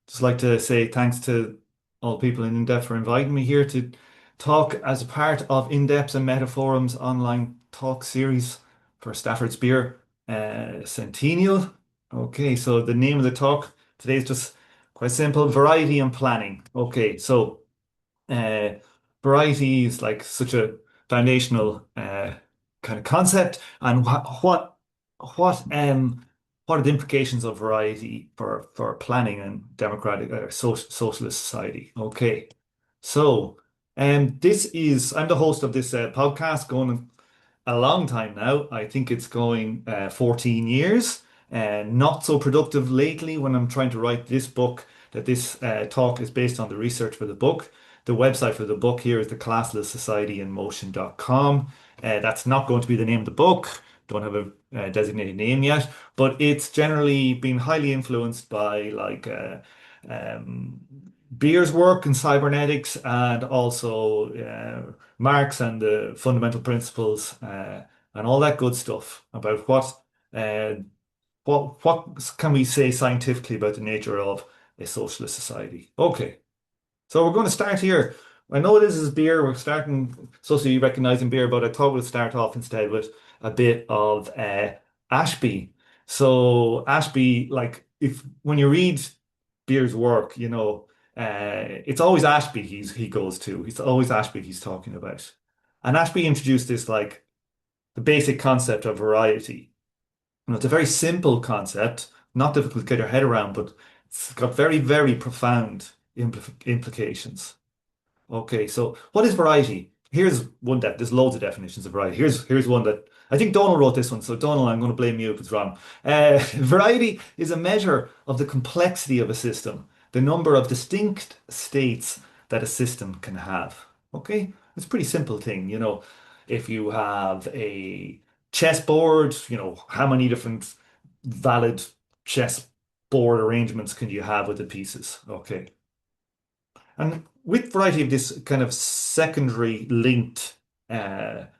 Just like to say thanks to all people in INDEP for inviting me here to talk as a part of INDEP's and Metaforum's online talk series for Stafford's beer, Centennial. Okay, so the name of the talk today is just quite simple, variety and planning. Okay, so uh, variety is like such a foundational kind of concept, and what are the implications of variety for planning and democratic socialist society? Okay, so this is I'm the host of this podcast going a long time now. I think it's going 14 years. Not so productive lately when I'm trying to write this book, that this talk is based on the research for the book. The website for the book here is the classlesssocietyinmotion.com. That's not going to be the name of the book. Don't have a designated name yet, but it's generally been highly influenced by um, Beer's work in cybernetics and also Marx and the fundamental principles and all that good stuff about uh, what can we say scientifically about the nature of a socialist society. Okay, so we're going to start here. I know this is beer. We're starting socially recognizing beer, but I thought we'd start off instead with a bit of Ashby. So Ashby, like if when you read Beer's work, it's always Ashby he goes to. It's always Ashby he's talking about. And Ashby introduced this like the basic concept of variety. It's a very simple concept, not difficult to get your head around, but it's got very, very profound implications. Okay, so what is variety? Here's one that there's loads of definitions of variety. Here's one that I think Donald wrote this one. So Donald, I'm going to blame you if it's wrong. Variety is a measure of the complexity of a system, the number of distinct states that a system can have. Okay, it's a pretty simple thing. If you have a chessboard, how many different valid chessboard arrangements can you have with the pieces? Okay. And with variety of this kind of secondary linked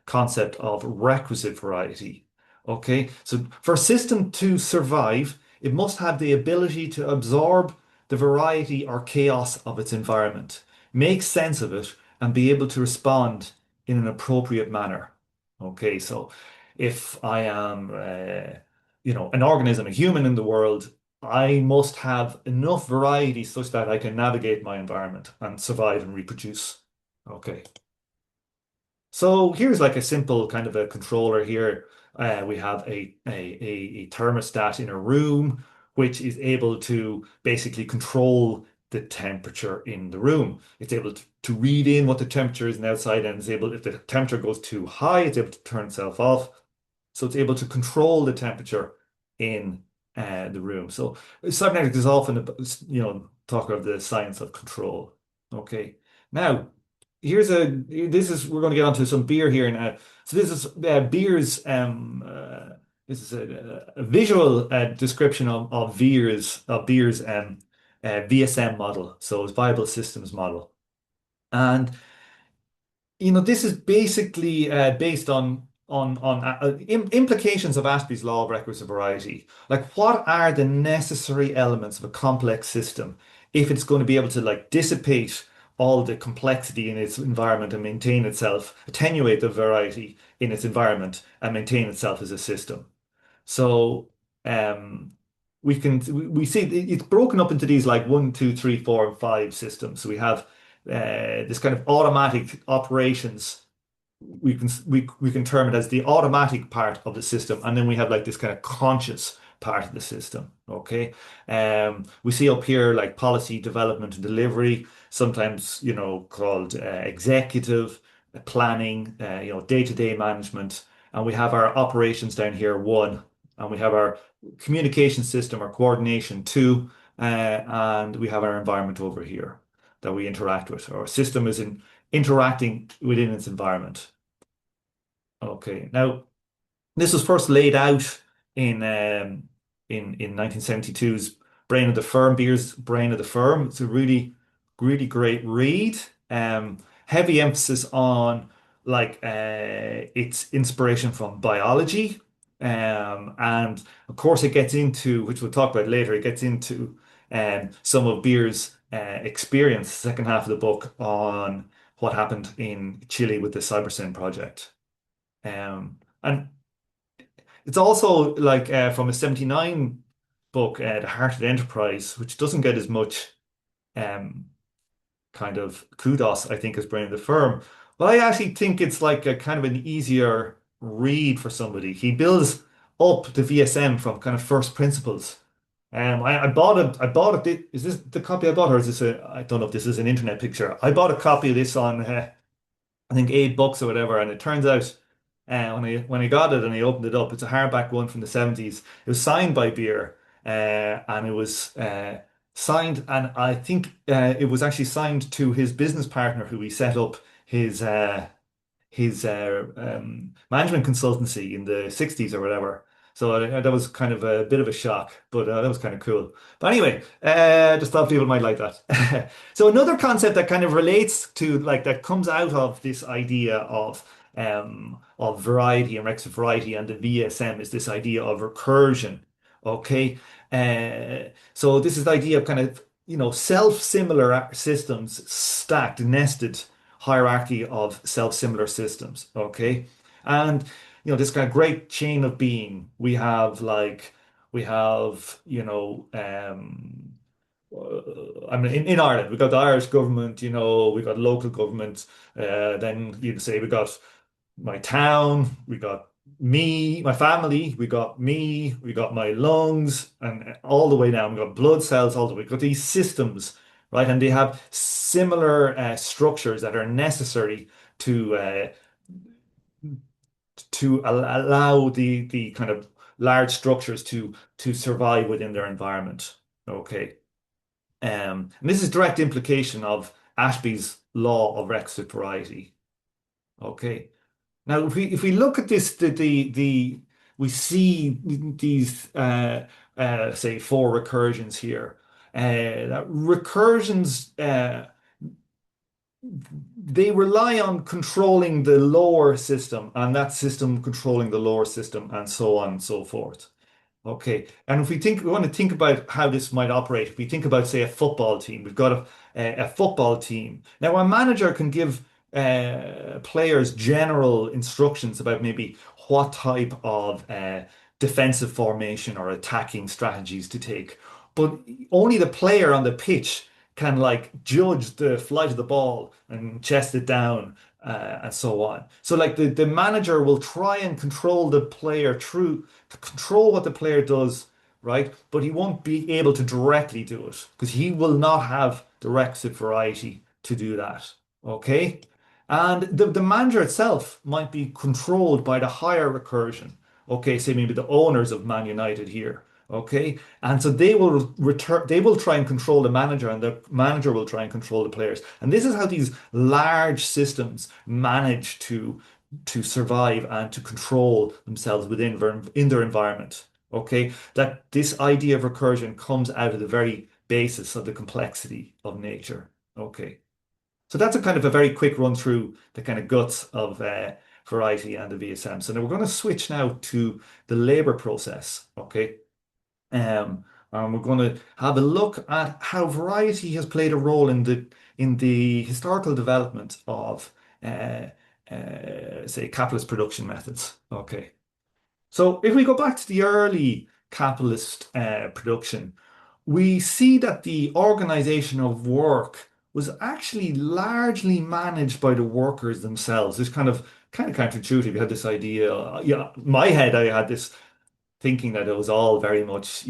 concept of requisite variety. Okay, so for a system to survive, it must have the ability to absorb the variety or chaos of its environment, make sense of it, and be able to respond in an appropriate manner. Okay, so if I am, an organism, a human in the world, I must have enough variety such that I can navigate my environment and survive and reproduce. Okay. So here's like a simple kind of a controller here. We have a thermostat in a room, which is able to basically control the temperature in the room. It's able to read in what the temperature is outside and is able, if the temperature goes too high, it's able to turn itself off. So it's able to control the temperature in the room. So cybernetics is often, talk of the science of control. Okay. Now, we're going to get onto some beer here now. So this is beer's, this is a visual description of beer's VSM model. So it's viable systems model. And this is basically based on implications of Ashby's law of requisite variety. Like, what are the necessary elements of a complex system if it's going to be able to like dissipate all the complexity in its environment and maintain itself, attenuate the variety in its environment and maintain itself as a system? So um, we see it's broken up into these like one, two, three, four, and five systems. So we have this kind of automatic operations. We can term it as the automatic part of the system, and then we have like this kind of conscious part of the system. Okay, we see up here like policy development and delivery, sometimes called executive planning, day-to-day management, and we have our operations down here one, and we have our communication system or coordination two, and we have our environment over here that we interact with. Our system is interacting within its environment. Okay. Now, this was first laid out in in 1972's Brain of the Firm, Beer's Brain of the Firm. It's a really, really great read. Heavy emphasis on like its inspiration from biology. And of course it gets into, which we'll talk about later, it gets into some of Beer's experience, second half of the book, on what happened in Chile with the CyberSyn project. And it's also like from a 79 book, The Heart of the Enterprise, which doesn't get as much um, kind of kudos, I think, as Brain of the Firm. But I actually think it's like a kind of an easier read for somebody. He builds up the VSM from kind of first principles. I bought it. I bought it. Is this the copy I bought, or is this a? I don't know if this is an internet picture. I bought a copy of this on I think $8 or whatever. And it turns out when I got it and I opened it up, it's a hardback one from the 70s. It was signed by Beer, and it was signed, and I think it was actually signed to his business partner who he set up his management consultancy in the 60s or whatever. So that was kind of a bit of a shock, but that was kind of cool. But anyway, just thought people might like that. So another concept that kind of relates to like that comes out of this idea of variety and Rex variety and the VSM is this idea of recursion. Okay. So this is the idea of kind of, self-similar systems stacked, nested hierarchy of self-similar systems. Okay. And, this kind of great chain of being, we have, I mean, in Ireland, we've got the Irish government, we've got local government. Then you'd say we got my town, we got me, my family, we got me, we got my lungs, and all the way down, we got blood cells, all the way. We've got these systems, right? And they have similar structures that are necessary to allow the kind of large structures to survive within their environment. Okay. And this is direct implication of Ashby's law of requisite variety. Okay. Now, if we look at this, the we see these say four recursions here. That recursions they rely on controlling the lower system, and that system controlling the lower system, and so on and so forth. Okay, and if we want to think about how this might operate, if we think about, say, a football team, we've got a football team. Now, a manager can give players general instructions about maybe what type of defensive formation or attacking strategies to take, but only the player on the pitch can like judge the flight of the ball and chest it down and so on. So like the manager will try and control the player through to control what the player does, right? But he won't be able to directly do it because he will not have the requisite variety to do that. Okay? And the manager itself might be controlled by the higher recursion. Okay, say maybe the owners of Man United here. Okay, and so they will try and control the manager, and the manager will try and control the players. And this is how these large systems manage to survive and to control themselves in their environment. Okay, that this idea of recursion comes out of the very basis of the complexity of nature. Okay. So that's a kind of a very quick run through the kind of guts of variety and the VSM. So now we're going to switch now to the labor process. Okay. And we're going to have a look at how variety has played a role in the historical development of say capitalist production methods. Okay. So if we go back to the early capitalist production, we see that the organization of work was actually largely managed by the workers themselves. It's kind of counterintuitive. You had this idea, yeah, in my head, I had this thinking that it was all very much,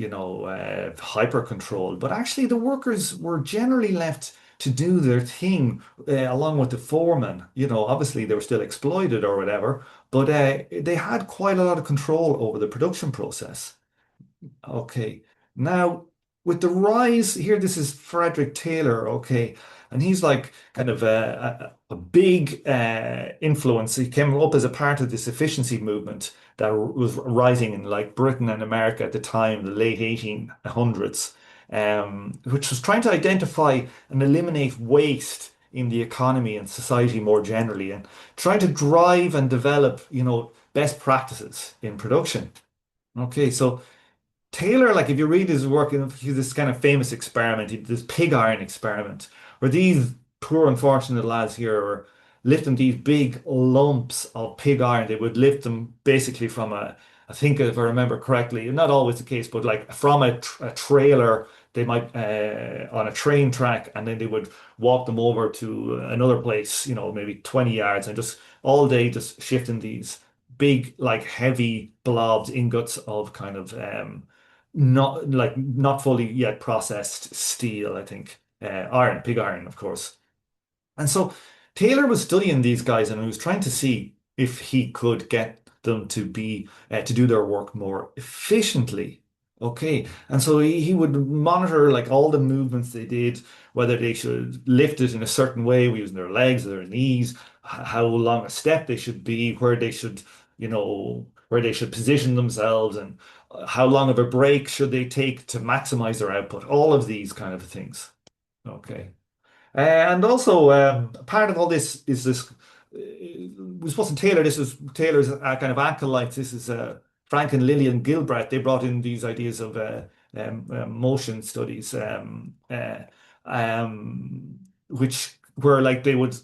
hyper controlled. But actually, the workers were generally left to do their thing along with the foreman. Obviously they were still exploited or whatever, but they had quite a lot of control over the production process. Okay. Now, with the rise here, this is Frederick Taylor. Okay. And he's like kind of a big influence. He came up as a part of this efficiency movement that was rising in like Britain and America at the time, the late 1800s, which was trying to identify and eliminate waste in the economy and society more generally, and trying to drive and develop, best practices in production. Okay, so Taylor, like if you read his work, this kind of famous experiment, this pig iron experiment, where these poor unfortunate lads here were lifting these big lumps of pig iron. They would lift them basically from I think if I remember correctly, not always the case, but like from a trailer, they might on a train track, and then they would walk them over to another place, maybe 20 yards, and just all day just shifting these big, like heavy blobs, ingots of kind of not fully yet processed steel, I think. Iron, pig iron, of course. And so Taylor was studying these guys and he was trying to see if he could get them to do their work more efficiently. Okay. And so he would monitor like all the movements they did, whether they should lift it in a certain way using their legs or their knees, how long a step they should be, where they should position themselves, and how long of a break should they take to maximize their output. All of these kind of things. Okay. And also, part of all this is this. Was wasn't Taylor. This was Taylor's kind of acolytes. This is Frank and Lillian Gilbreth. They brought in these ideas of motion studies, which were like they would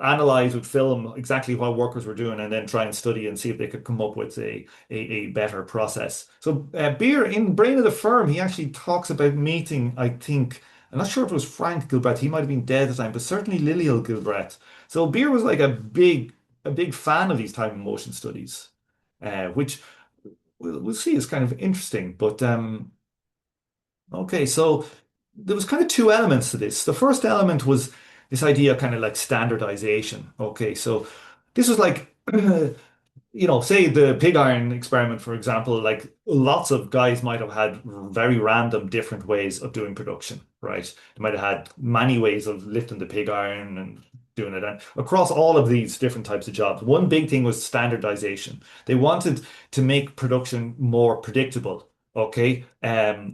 analyze with film exactly what workers were doing, and then try and study and see if they could come up with a better process. So Beer in Brain of the Firm, he actually talks about meeting, I think. I'm not sure if it was Frank Gilbreth. He might have been dead at the time, but certainly Lilial Gilbreth. So Beer was like a big fan of these time and motion studies, which we'll see is kind of interesting. But okay, so there was kind of two elements to this. The first element was this idea of kind of like standardization. Okay, so this was like say the pig iron experiment, for example, like lots of guys might have had very random different ways of doing production, right? They might have had many ways of lifting the pig iron and doing it. And across all of these different types of jobs, one big thing was standardization. They wanted to make production more predictable. Okay.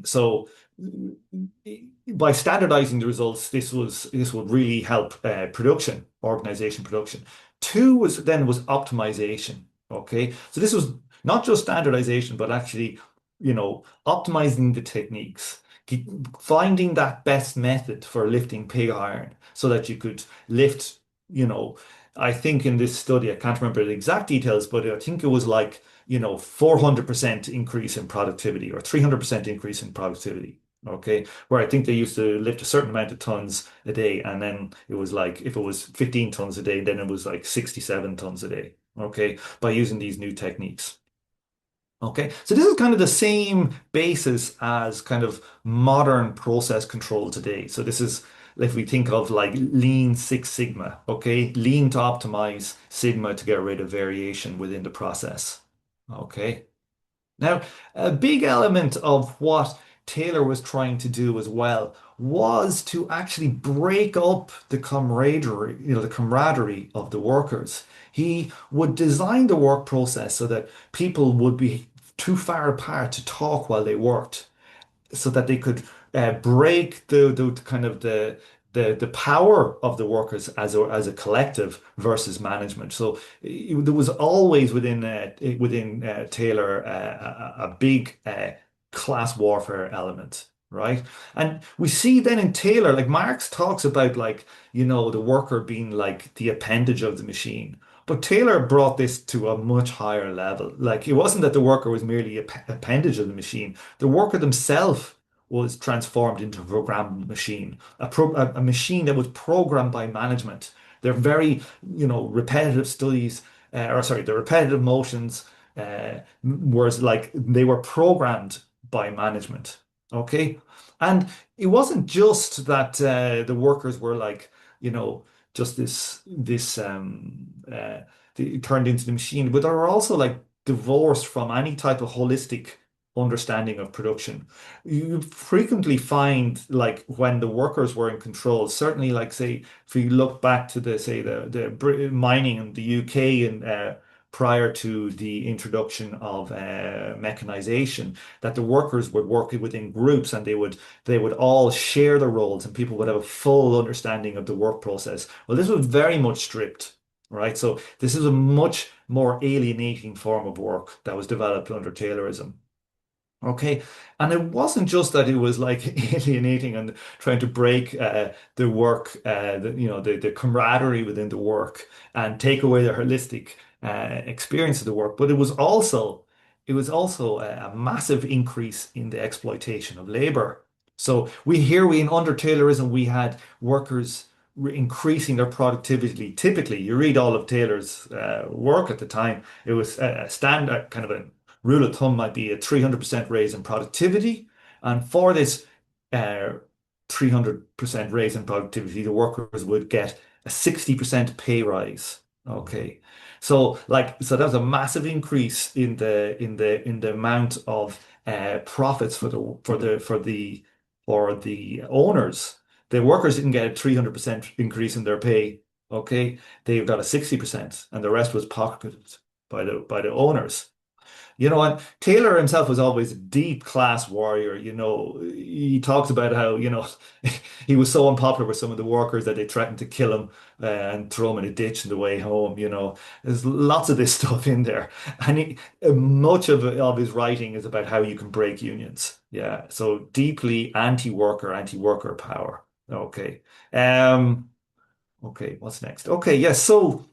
So by standardizing the results, this would really help production, organization production. Two was optimization. Okay, so this was not just standardization, but actually, optimizing the techniques, finding that best method for lifting pig iron so that you could lift, you know, I think in this study, I can't remember the exact details, but I think it was like, 400% increase in productivity or 300% increase in productivity. Okay, where I think they used to lift a certain amount of tons a day, and then it was like if it was 15 tons a day, then it was like 67 tons a day. Okay, by using these new techniques. Okay, so this is kind of the same basis as kind of modern process control today. So this is if we think of like Lean Six Sigma, okay, Lean to optimize, Sigma to get rid of variation within the process. Okay. Now, a big element of what Taylor was trying to do as well was to actually break up the camaraderie of the workers. He would design the work process so that people would be too far apart to talk while they worked so that they could break the kind of the power of the workers as a collective versus management. So there was always within Taylor a big class warfare element. Right. And we see then in Taylor, like Marx talks about like, the worker being like the appendage of the machine. But Taylor brought this to a much higher level. Like it wasn't that the worker was merely a appendage of the machine. The worker themselves was transformed into a programmed machine, a machine that was programmed by management. They're very, repetitive studies, or sorry, the repetitive motions, was like they were programmed by management. Okay. And it wasn't just that the workers were like, just they turned into the machine, but they were also like divorced from any type of holistic understanding of production. You frequently find like when the workers were in control, certainly like say if you look back to the mining in the UK and prior to the introduction of mechanization, that the workers would work within groups and they would all share the roles and people would have a full understanding of the work process. Well, this was very much stripped. Right, so this is a much more alienating form of work that was developed under Taylorism. Okay. And it wasn't just that it was like alienating and trying to break the work, the camaraderie within the work and take away the holistic experience of the work, but it was also a massive increase in the exploitation of labor. So we in under Taylorism we had workers increasing their productivity. Typically, you read all of Taylor's work at the time. It was a standard kind of a rule of thumb might be a 300% raise in productivity. And for this uh, 300% raise in productivity, the workers would get a 60% pay rise. Okay. So that was a massive increase in the amount of profits for the owners. The workers didn't get a 300% increase in their pay. Okay. They got a 60% and the rest was pocketed by the owners. And Taylor himself was always a deep class warrior. He talks about how, he was so unpopular with some of the workers that they threatened to kill him and throw him in a ditch on the way home. There's lots of this stuff in there. And much of his writing is about how you can break unions. Yeah. So deeply anti-worker power. Okay. Um, okay. What's next? Okay. Yes. So,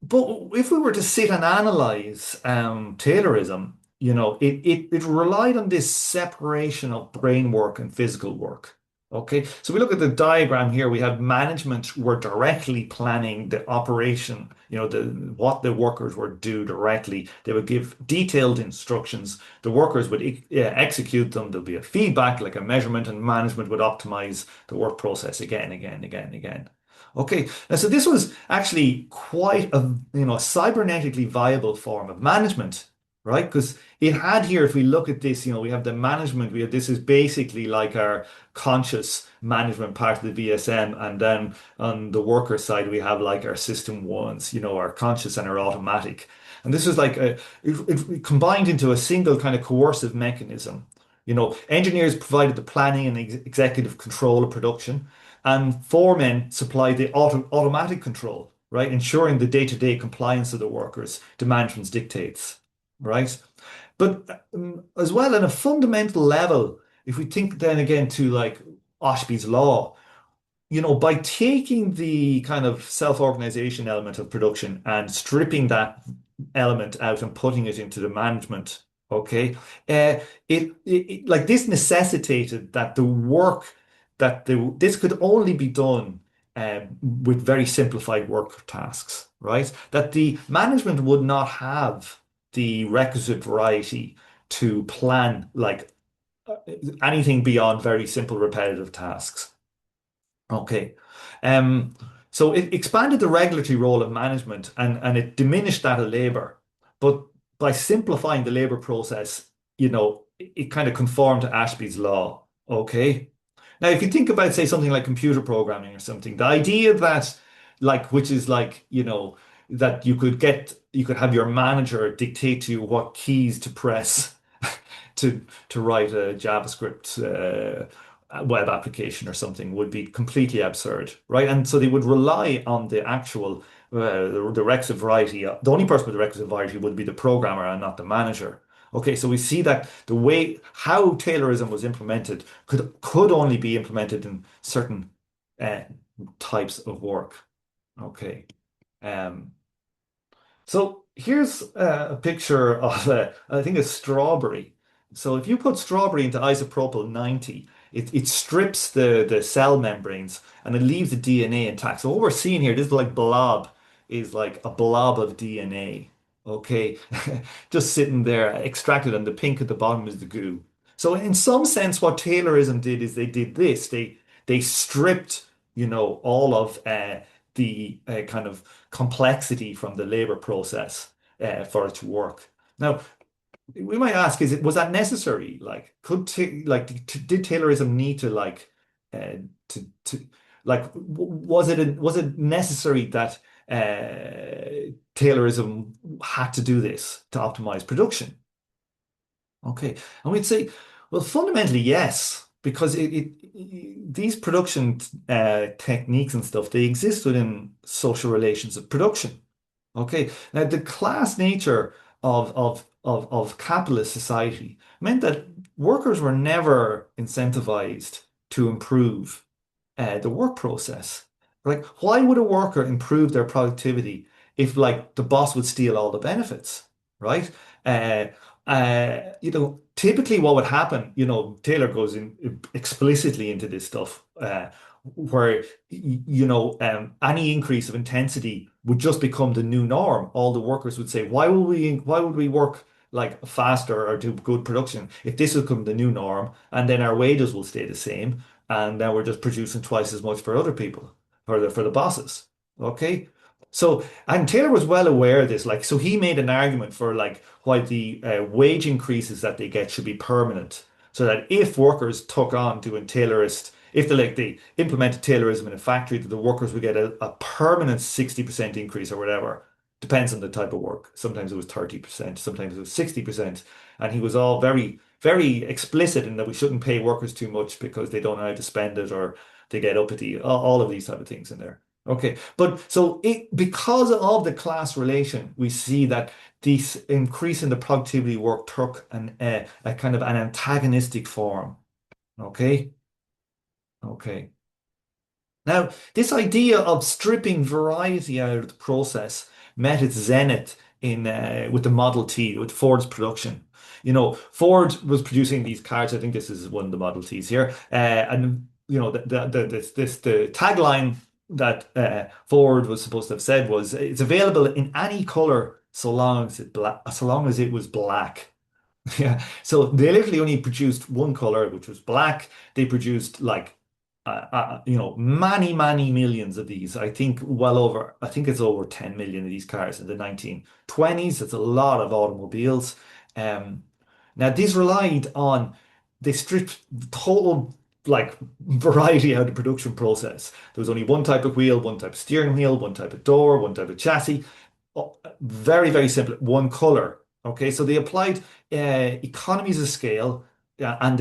but if we were to sit and analyze Taylorism, it relied on this separation of brain work and physical work. Okay, so we look at the diagram here. We have management were directly planning the operation, what the workers would do directly. They would give detailed instructions. The workers would execute them. There'll be a feedback, like a measurement, and management would optimize the work process again, again, again, again. Okay, and so this was actually quite a cybernetically viable form of management, right? Because it had here, if we look at this, we have the management, this is basically like our conscious management part of the VSM, and then on the worker side, we have like our system ones, our conscious and our automatic. And this was like it combined into a single kind of coercive mechanism. Engineers provided the planning and executive control of production and foremen supply the automatic control, right, ensuring the day-to-day compliance of the workers to management's dictates, right? But as well, on a fundamental level, if we think then again to like Oshby's law, by taking the kind of self-organization element of production and stripping that element out and putting it into the management, okay, like this necessitated that the work this could only be done with very simplified work tasks, right? That the management would not have the requisite variety to plan like anything beyond very simple repetitive tasks. Okay. Um, so it expanded the regulatory role of management and it diminished that of labor. But by simplifying the labor process, it kind of conformed to Ashby's law. Okay. Now, if you think about, say, something like computer programming or something, the idea that, like, which is like, that you could have your manager dictate to you what keys to press to write a JavaScript web application or something would be completely absurd, right? And so they would rely on the actual the requisite variety. The only person with the requisite variety would be the programmer and not the manager. Okay, so we see that the way how Taylorism was implemented could only be implemented in certain uh, types of work. Okay. Um, so here's a picture of, I think, a strawberry. So if you put strawberry into isopropyl 90, it strips the cell membranes and it leaves the DNA intact. So what we're seeing here, this like blob is like a blob of DNA. Okay, just sitting there, extracted, and the pink at the bottom is the goo. So in some sense, what Taylorism did is they did this. They stripped, all of the kind of complexity from the labor process for it to work. Now, we might ask, was that necessary? Like, did Taylorism need to to like was it necessary that Taylorism had to do this to optimize production? Okay, and we'd say, well, fundamentally, yes, because these production techniques and stuff, they exist within social relations of production. Okay. Now, the class nature of capitalist society meant that workers were never incentivized to improve the work process. Like, why would a worker improve their productivity if, like, the boss would steal all the benefits, right? Uh, typically what would happen, Taylor goes in explicitly into this stuff, where, any increase of intensity would just become the new norm. All the workers would say, why would we work like faster or do good production if this will become the new norm, and then our wages will stay the same, and then we're just producing twice as much for other people, for the bosses. Okay. So, and Taylor was well aware of this. Like, so he made an argument for like why the wage increases that they get should be permanent, so that if workers took on doing Taylorist, if they implemented Taylorism in a factory, that the workers would get a permanent 60% increase or whatever. Depends on the type of work. Sometimes it was 30%, sometimes it was 60%. And he was all very, very explicit in that we shouldn't pay workers too much because they don't know how to spend it, or they get uppity, all of these type of things in there. Okay, but so because of the class relation, we see that this increase in the productivity work took a kind of an antagonistic form. Okay, okay. Now, this idea of stripping variety out of the process met its zenith in with the Model T, with Ford's production. Ford was producing these cars. I think this is one of the Model Ts here, and the tagline that Ford was supposed to have said was, "It's available in any color so long as it was black." Yeah. So they literally only produced one color, which was black. They produced like, many, many millions of these. I think it's over 10 million of these cars in the 1920s. It's a lot of automobiles. Um, now these relied on, they stripped total like variety out of the production process. There was only one type of wheel, one type of steering wheel, one type of door, one type of chassis. Very, very simple. One color. Okay, so they applied economies of scale, and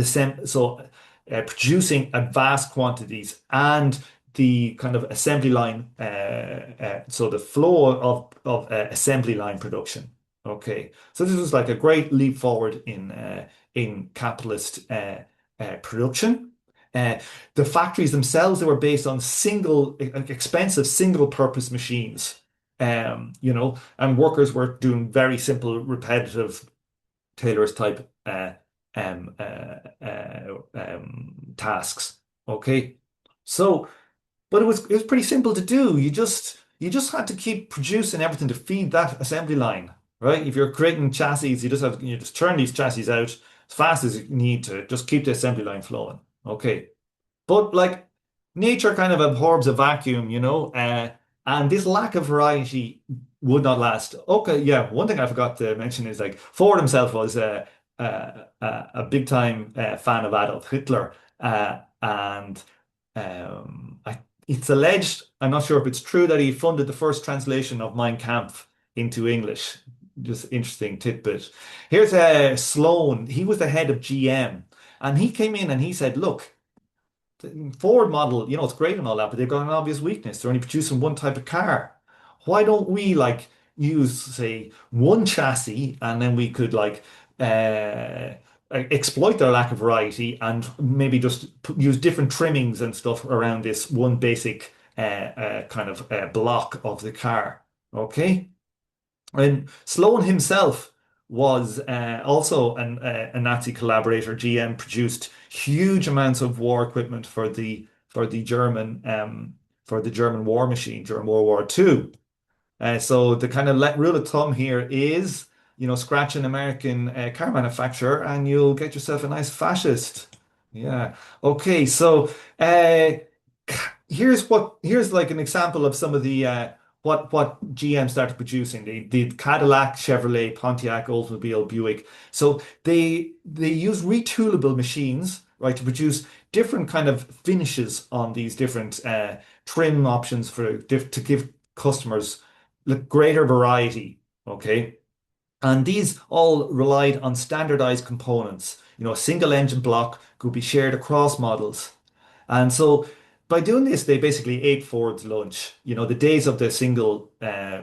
producing at vast quantities, and the kind of assembly line, so the flow of assembly line production. Okay, so this was like a great leap forward in capitalist production. Uh, the factories themselves, they were based on expensive single purpose machines. And workers were doing very simple, repetitive Taylor's type tasks. Okay, so but it was pretty simple to do. You just had to keep producing everything to feed that assembly line, right? If you're creating chassis, you just turn these chassis out as fast as you need to just keep the assembly line flowing. Okay. But like, nature kind of absorbs a vacuum, and this lack of variety would not last. Okay, yeah. One thing I forgot to mention is like Ford himself was a big time fan of Adolf Hitler, and it's alleged. I'm not sure if it's true that he funded the first translation of Mein Kampf into English. Just interesting tidbit. Here's Sloan. He was the head of GM, and he came in and he said, "Look, the Ford model, it's great and all that, but they've got an obvious weakness. They're only producing one type of car. Why don't we like use, say, one chassis, and then we could like exploit their lack of variety, and maybe just use different trimmings and stuff around this one basic kind of block of the car." Okay. And Sloan himself was also a Nazi collaborator. GM produced huge amounts of war equipment for the German war machine during World War II. So the kind of rule of thumb here is, scratch an American car manufacturer and you'll get yourself a nice fascist. Yeah. Okay. So here's like an example of some of the what GM started producing. They did Cadillac, Chevrolet, Pontiac, Oldsmobile, Buick. So they use retoolable machines, right, to produce different kind of finishes on these different trim options to give customers greater variety. Okay. And these all relied on standardized components. A single engine block could be shared across models. And so by doing this, they basically ate Ford's lunch. The days of the single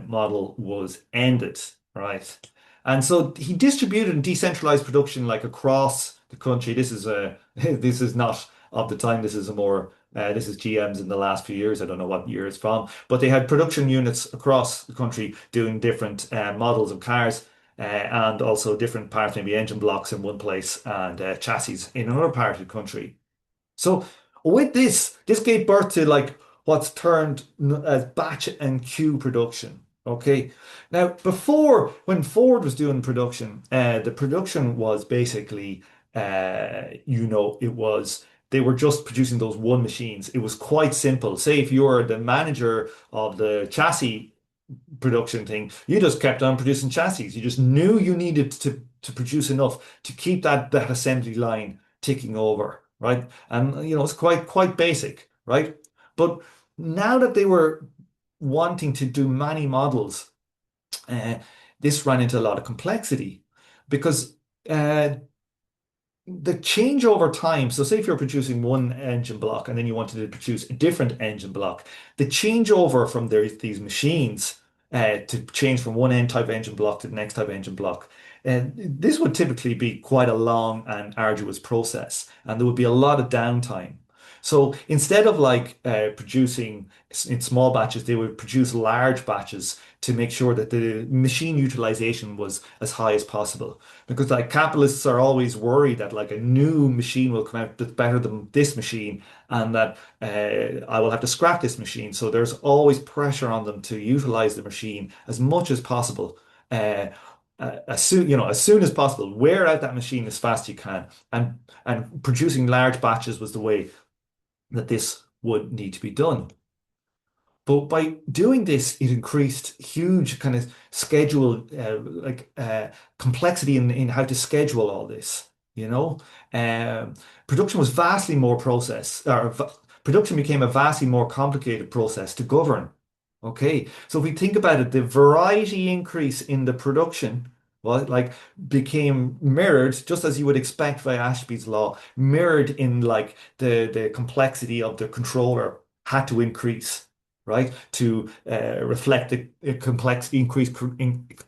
model was ended, right? And so he distributed and decentralized production like across the country. This is this is not of the time. This is a more this is GM's in the last few years. I don't know what year it's from, but they had production units across the country doing different models of cars. And also different parts, maybe engine blocks in one place and chassis in another part of the country. So with this gave birth to like what's termed as batch and queue production. Okay. Now, before when Ford was doing production, the production was basically, it was they were just producing those one machines. It was quite simple. Say if you're the manager of the chassis production thing. You just kept on producing chassis. You just knew you needed to produce enough to keep that assembly line ticking over, right? And it's quite basic, right? But now that they were wanting to do many models, uh, this ran into a lot of complexity because uh, the change over time, so say if you're producing one engine block and then you wanted to produce a different engine block, the changeover from these machines to change from one end type of engine block to the next type of engine block, this would typically be quite a long and arduous process, and there would be a lot of downtime. So instead of like producing in small batches, they would produce large batches to make sure that the machine utilization was as high as possible. Because like capitalists are always worried that like a new machine will come out that's better than this machine and that I will have to scrap this machine. So there's always pressure on them to utilize the machine as much as possible. Uh, as soon as possible, wear out that machine as fast as you can, and producing large batches was the way that this would need to be done. But by doing this, it increased huge kind of schedule, complexity in how to schedule all this. You know, um, production was vastly more production became a vastly more complicated process to govern. Okay, so if we think about it, the variety increase in the production, well, like became mirrored, just as you would expect by Ashby's law, mirrored in like the complexity of the controller had to increase, right, to reflect the the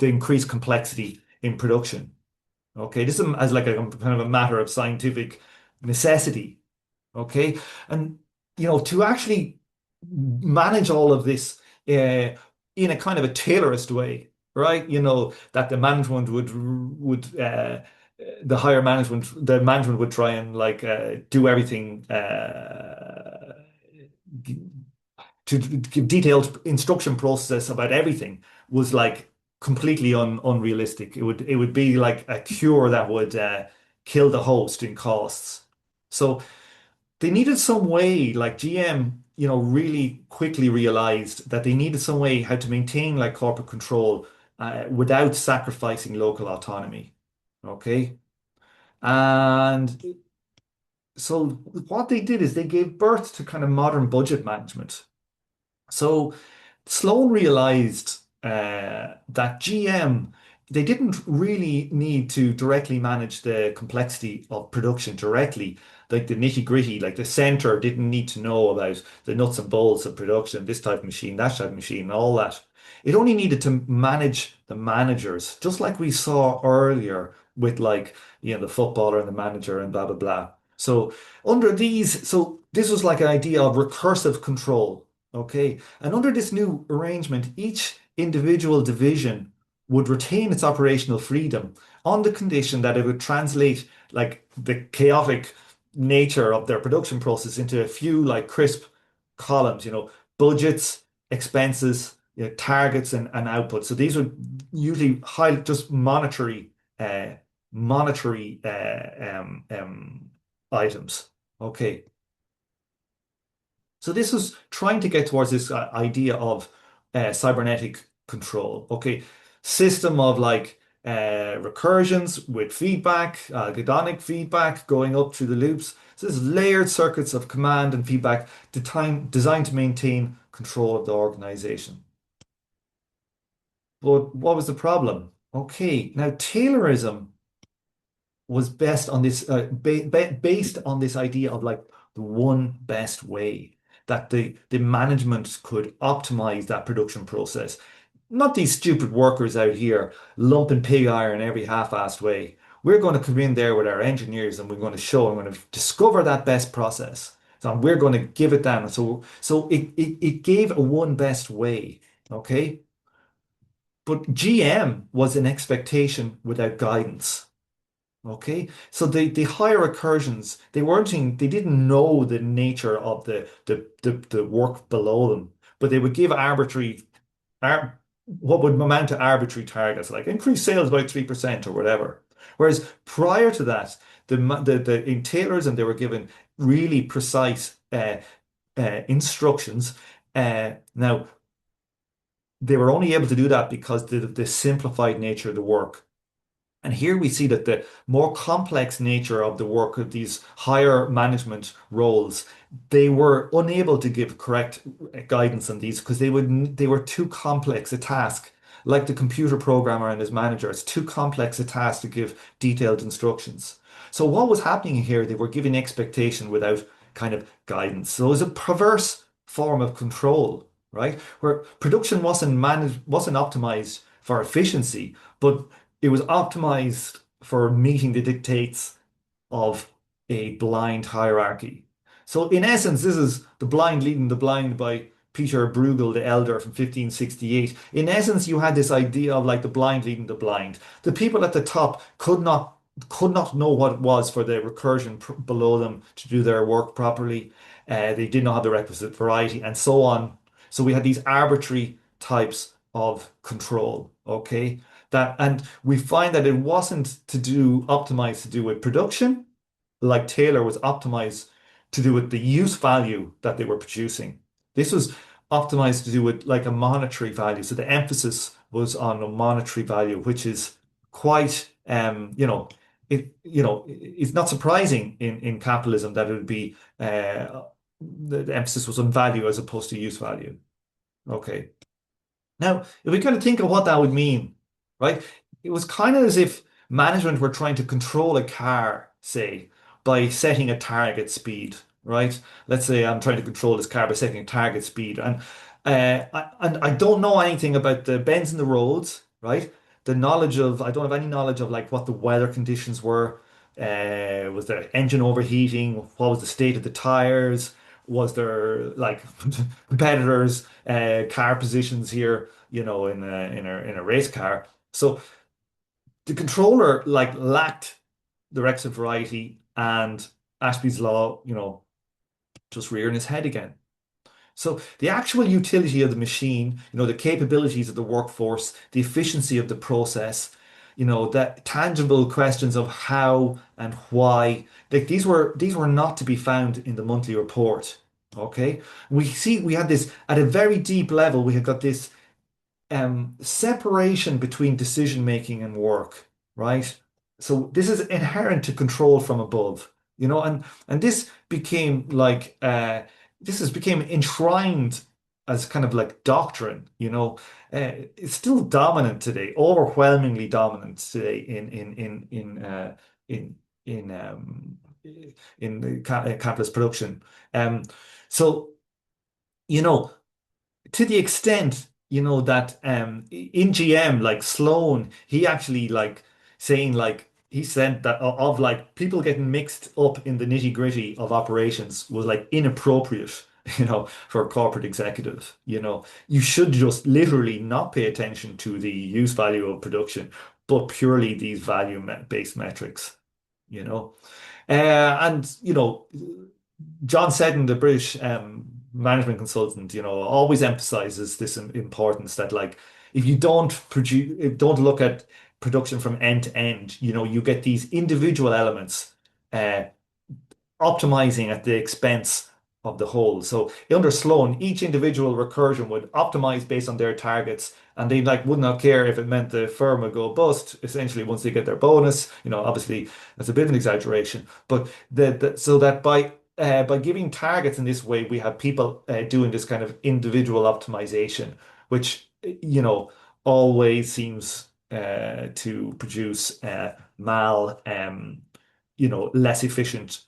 increased complexity in production. Okay, this is as like a kind of a matter of scientific necessity. Okay, and to actually manage all of this in a kind of a Taylorist way, right? That the management would the management would try and like do everything to give detailed instruction process about everything was like completely unrealistic. It would be like a cure that would kill the host in costs. So they needed some way, like GM, really quickly realized that they needed some way how to maintain like corporate control without sacrificing local autonomy. Okay. And so what they did is they gave birth to kind of modern budget management. So Sloan realized that GM, they didn't really need to directly manage the complexity of production directly, like the nitty-gritty, like the center didn't need to know about the nuts and bolts of production, this type of machine, that type of machine, all that. It only needed to manage the managers, just like we saw earlier with like, the footballer and the manager and blah, blah, blah. So this was like an idea of recursive control. Okay. And under this new arrangement, each individual division would retain its operational freedom on the condition that it would translate like the chaotic nature of their production process into a few like crisp columns, budgets, expenses, targets and output. So these would usually high just monetary items. Okay. So this was trying to get towards this idea of cybernetic control. Okay, system of like recursions with feedback, algorithmic feedback going up through the loops. So this is layered circuits of command and feedback designed to maintain control of the organization. But what was the problem? Okay, now Taylorism was based on this idea of like the one best way that the management could optimize that production process not these stupid workers out here lumping pig iron every half-assed way. We're going to come in there with our engineers and we're going to show and we're going to discover that best process. So we're going to give it down. So it gave a one best way. Okay. But GM was an expectation without guidance. Okay, so the higher recursions, they didn't know the nature of the work below them, but they would give what would amount to arbitrary targets, like increase sales by 3% or whatever. Whereas prior to that, the entailers and they were given really precise instructions. Now they were only able to do that because the simplified nature of the work. And here we see that the more complex nature of the work of these higher management roles, they were unable to give correct guidance on these because they were too complex a task. Like the computer programmer and his manager, it's too complex a task to give detailed instructions. So what was happening here? They were giving expectation without kind of guidance. So it was a perverse form of control, right? Where production wasn't optimized for efficiency, but it was optimized for meeting the dictates of a blind hierarchy. So, in essence, this is The Blind Leading the Blind by Peter Bruegel the Elder from 1568. In essence, you had this idea of like the blind leading the blind. The people at the top could not know what it was for the recursion below them to do their work properly. They did not have the requisite variety, and so on. So we had these arbitrary types of control. Okay, and we find that it wasn't optimized to do with production, like Taylor was optimized to do with the use value that they were producing. This was optimized to do with like a monetary value. So the emphasis was on a monetary value, which is quite, it's not surprising in capitalism that it would be the emphasis was on value as opposed to use value. Okay. Now, if we kind of think of what that would mean, right? It was kind of as if management were trying to control a car, say, by setting a target speed, right? Let's say I'm trying to control this car by setting a target speed, and I don't know anything about the bends in the roads, right? I don't have any knowledge of like what the weather conditions were. Was there engine overheating? What was the state of the tires? Was there like competitors' car positions here, in a race car? So the controller like lacked the requisite variety, and Ashby's law, just rearing his head again. So the actual utility of the machine, the capabilities of the workforce, the efficiency of the process, the tangible questions of how and why, like these were not to be found in the monthly report. Okay. We had this at a very deep level, we had got this separation between decision making and work, right? So this is inherent to control from above, and this has became enshrined as kind of like doctrine, it's still dominant today, overwhelmingly dominant today in in in the capitalist production. Um, so you know to the extent, that in GM, like Sloan, he actually like saying like he said that of like people getting mixed up in the nitty-gritty of operations was like inappropriate, for a corporate executive. You should just literally not pay attention to the use value of production, but purely these value-based metrics, you know. And John Seddon, the British management consultant, always emphasizes this importance that like if you don't look at production from end to end, you get these individual elements uh, optimizing at the expense of the whole. So under Sloan, each individual recursion would optimize based on their targets, and they like would not care if it meant the firm would go bust. Essentially, once they get their bonus, obviously that's a bit of an exaggeration, but so that by giving targets in this way, we have people doing this kind of individual optimization, which always seems to produce less efficient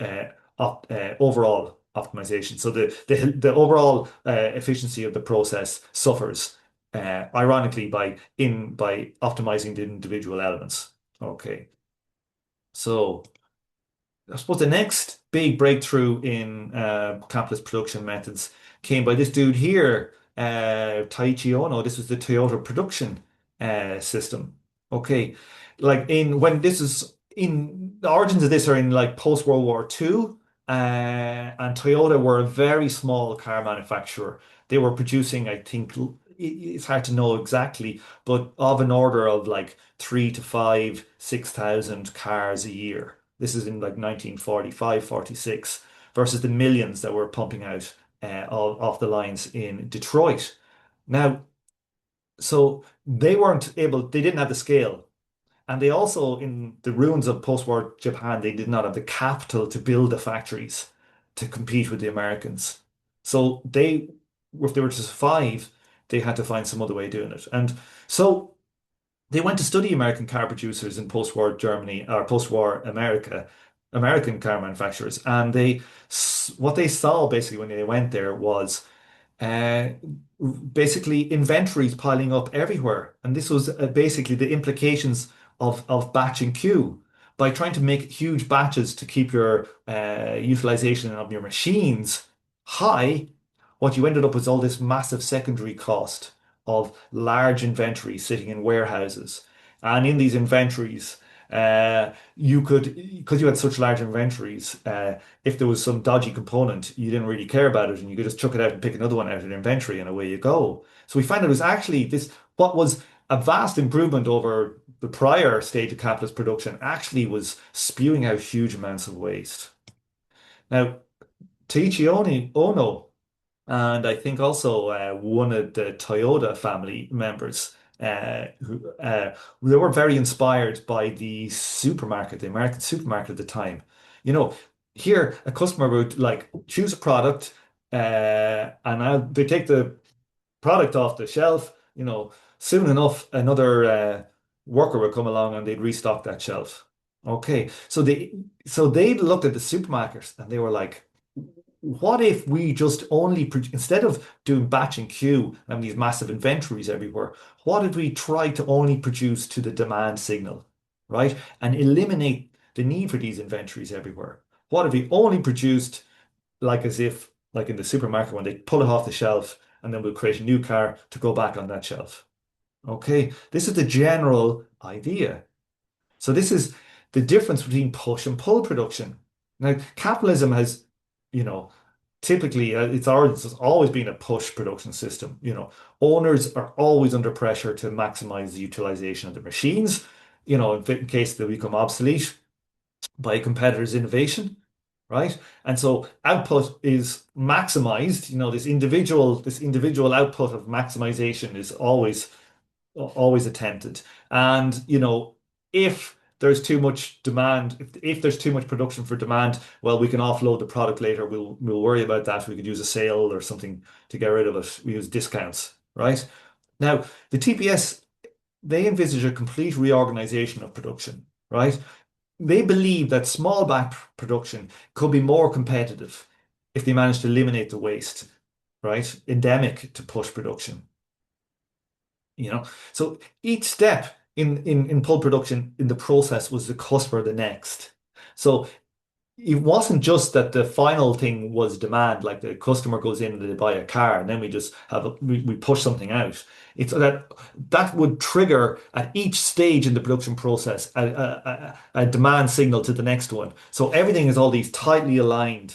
overall optimization. So the overall efficiency of the process suffers. ironically by optimizing the individual elements. Okay, so I suppose the next big breakthrough in capitalist production methods came by this dude here, Taiichi Ohno. This was the Toyota production system. Okay, like in when this is in the origins of this are in like post World War II, and Toyota were a very small car manufacturer. They were producing, I think, it's hard to know exactly, but of an order of like three to five, 6,000 cars a year. This is in like 1945, 46, versus the millions that were pumping out off the lines in Detroit. Now, so they didn't have the scale. And they also, in the ruins of post-war Japan, they did not have the capital to build the factories to compete with the Americans. So if they were to survive, they had to find some other way of doing it. And so they went to study American car producers in post-war Germany or post-war America, American car manufacturers, and what they saw basically when they went there was uh, basically inventories piling up everywhere, and this was basically the implications of batch and queue. By trying to make huge batches to keep your utilization of your machines high, what you ended up with all this massive secondary cost of large inventory sitting in warehouses. And in these inventories, you could, because you had such large inventories, if there was some dodgy component, you didn't really care about it and you could just chuck it out and pick another one out of the inventory and away you go. So we found it was actually what was a vast improvement over the prior stage of capitalist production actually was spewing out huge amounts of waste. Now, Ono, and I think also one of the Toyota family members who they were very inspired by the supermarket, the American supermarket at the time. You know, here a customer would like choose a product, they take the product off the shelf. Soon enough another worker would come along and they'd restock that shelf. Okay, so they looked at the supermarket and they were like, what if we just instead of doing batch and queue and these massive inventories everywhere, what if we try to only produce to the demand signal, right? And eliminate the need for these inventories everywhere. What if we only produced like as if, like in the supermarket, when they pull it off the shelf and then we'll create a new car to go back on that shelf? Okay, this is the general idea. So this is the difference between push and pull production. Now, capitalism has, you know, typically it's always been a push production system. Owners are always under pressure to maximize the utilization of the machines, in case they become obsolete by a competitor's innovation, right? And so output is maximized. This individual output of maximization is always attempted. And if there's too much demand, if there's too much production for demand, well, we can offload the product later. We'll worry about that. We could use a sale or something to get rid of it. We use discounts, right? Now, the TPS, they envisage a complete reorganization of production, right? They believe that small batch production could be more competitive if they manage to eliminate the waste, right? Endemic to push production. So each step in pulp production in the process was the cusp or the next. So it wasn't just that the final thing was demand, like the customer goes in and they buy a car, and then we push something out. It's that would trigger at each stage in the production process a demand signal to the next one. So everything is all these tightly aligned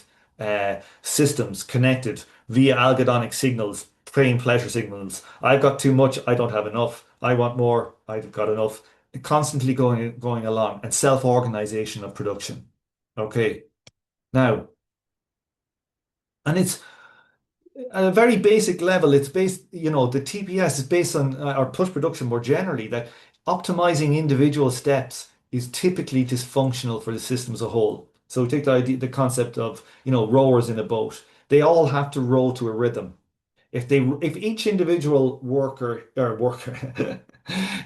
systems connected via algorithmic signals, pain pleasure signals. I've got too much, I don't have enough. I want more, I've got enough. Constantly going along and self-organization of production. Okay. Now, and it's at a very basic level, it's based, the TPS is based on or push production more generally, that optimizing individual steps is typically dysfunctional for the system as a whole. So take the concept of, rowers in a boat. They all have to row to a rhythm. If each individual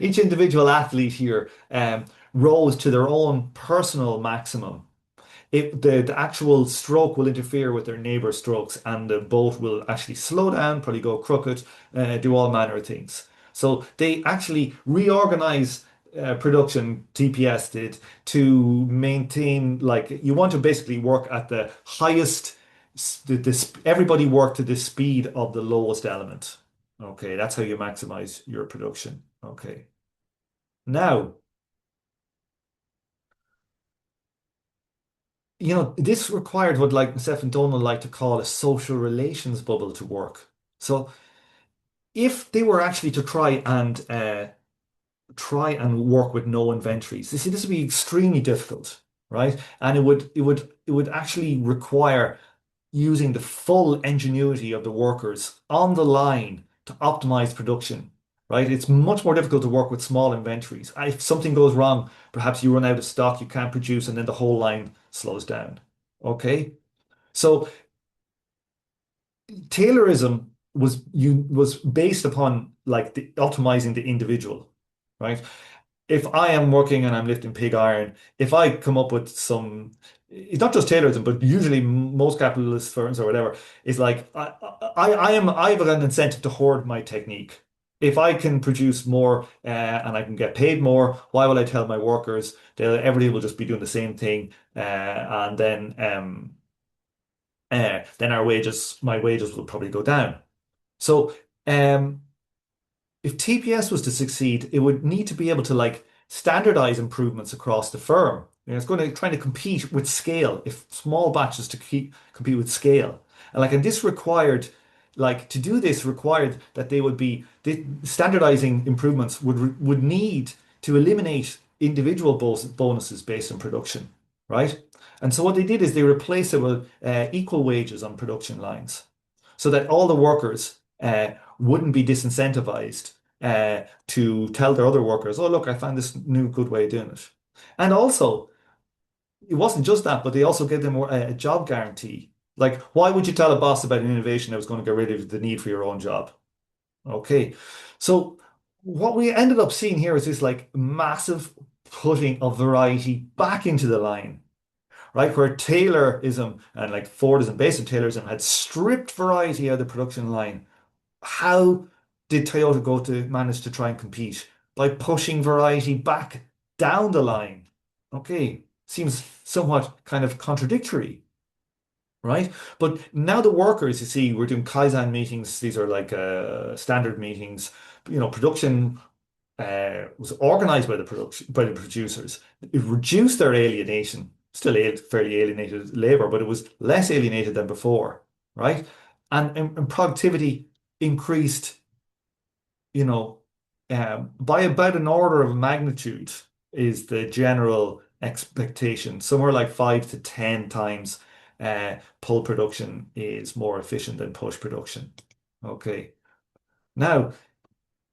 each individual athlete here rows to their own personal maximum, the actual stroke will interfere with their neighbor strokes, and the boat will actually slow down, probably go crooked, do all manner of things. So they actually reorganize production, TPS did, to maintain, like, you want to basically work at the highest, everybody work to the speed of the lowest element. Okay, that's how you maximize your production. Okay. Now, this required what like Steph and Donald like to call a social relations bubble to work. So if they were actually to try and work with no inventories, you see, this would be extremely difficult, right? And it would actually require using the full ingenuity of the workers on the line to optimize production, right? It's much more difficult to work with small inventories. If something goes wrong, perhaps you run out of stock, you can't produce, and then the whole line slows down. Okay? So Taylorism was based upon like optimizing the individual, right? If I am working and I'm lifting pig iron, if I come up with some, it's not just Taylorism, but usually most capitalist firms or whatever, is like I have an incentive to hoard my technique. If I can produce more and I can get paid more, why will I tell my workers? Everybody will just be doing the same thing, and then my wages will probably go down. So, um, if TPS was to succeed, it would need to be able to like standardize improvements across the firm. It's going to trying to compete with scale. If small batches to compete with scale, and this required, like to do this required that they would be standardizing improvements would need to eliminate individual bonuses based on production, right? And so what they did is they replaced it with equal wages on production lines, so that all the workers wouldn't be disincentivized to tell their other workers, "Oh, look, I found this new good way of doing it." And also, it wasn't just that, but they also gave them a job guarantee. Like, why would you tell a boss about an innovation that was going to get rid of the need for your own job? Okay, so what we ended up seeing here is this like massive putting of variety back into the line, right? Where Taylorism and like Fordism based on Taylorism had stripped variety out of the production line. How did Toyota go to manage to try and compete? By pushing variety back down the line. Okay, seems somewhat kind of contradictory, right? But now the workers, you see, we're doing Kaizen meetings. These are like standard meetings. Production was organized by the producers. It reduced their alienation, still fairly alienated labor, but it was less alienated than before, right? And productivity increased, you know, by about an order of magnitude is the general expectation. Somewhere like 5 to 10 times pull production is more efficient than push production. Okay. Now,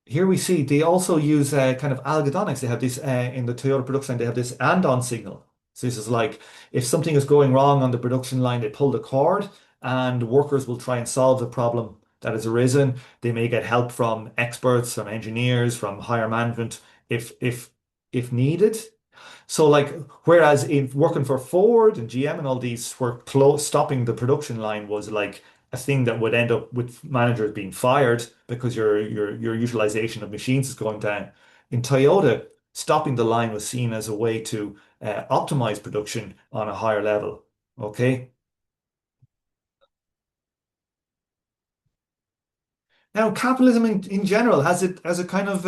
here we see they also use kind of algorithmics. They have this in the Toyota production line, they have this and-on signal. So this is like if something is going wrong on the production line, they pull the cord and workers will try and solve the problem that has arisen. They may get help from experts, from engineers, from higher management if needed. So like, whereas in working for Ford and GM and all these, where stopping the production line was like a thing that would end up with managers being fired because your utilization of machines is going down. In Toyota, stopping the line was seen as a way to optimize production on a higher level. Okay. Now, capitalism in general has it kind of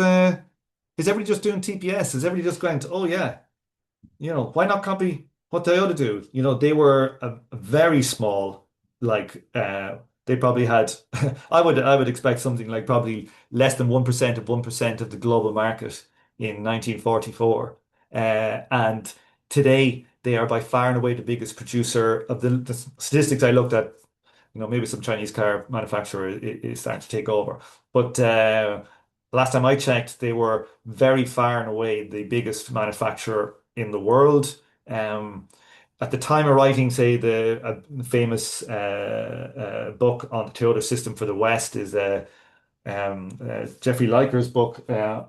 is everybody just doing TPS? Is everybody just going to, oh yeah, why not copy what Toyota do? They were a very small, like they probably had I would expect something like probably less than 1% of 1% of the global market in 1944. And today they are by far and away the biggest producer of the statistics I looked at. Maybe some Chinese car manufacturer is starting to take over. But last time I checked, they were very far and away the biggest manufacturer in the world. Um, at the time of writing, say the famous book on the Toyota system for the West is Jeffrey Liker's book, The